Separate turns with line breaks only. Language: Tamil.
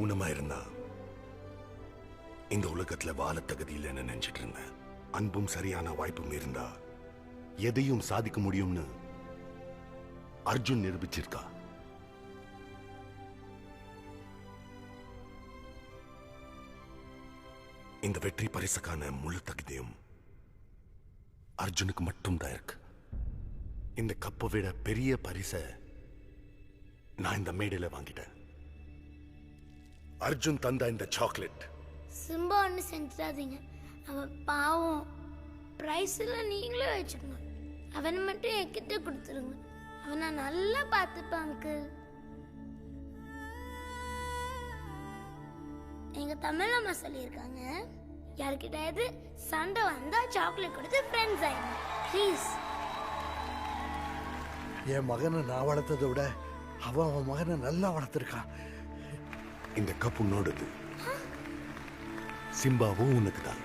ஊனமா இருந்தா இந்த உலகத்துல வாழ தகுதி இல்லைன்னு நினைச்சிட்டு இருந்தேன். அன்பும் சரியான வாய்ப்பும் இருந்தா எதையும் சாதிக்க முடியும்னு அர்ஜுன் நிரூபிச்சிருக்கா. இந்த வெற்றி பரிசுக்கான முழு தகுதியும் அர்ஜுனுக்கு மட்டும் தான் இருக்கு. இந்த கப்பை விட பெரிய பரிசை நான் இந்த மேடையில வாங்கிட்டேன். அர்ஜுன் தந்த இந்த சாக்லேட்
சிம்பா ஒன்று செஞ்சிடாதீங்க, அவன் பாவம். ப்ரைஸ்ல நீங்களே வச்சுக்கணும். அவனை மட்டும் என்கிட்ட கொடுத்துருங்க, அவனை நல்லா பார்த்துப்பான் அங்கிள். எங்க தமிழ் அம்மா சொல்லியிருக்காங்க, யாருக்கிட்டாவது சண்டை வந்தா சாக்லேட் கொடுத்து ஃப்ரெண்ட்ஸ் ஆயிடும். ப்ளீஸ்.
என் மகனை நான் வளர்த்ததை விட அவன் மகனை நல்லா வளர்த்துருக்கான்.
இந்த கப்பு உன்னோடது, சிம்பாவும் உனக்கு தான்.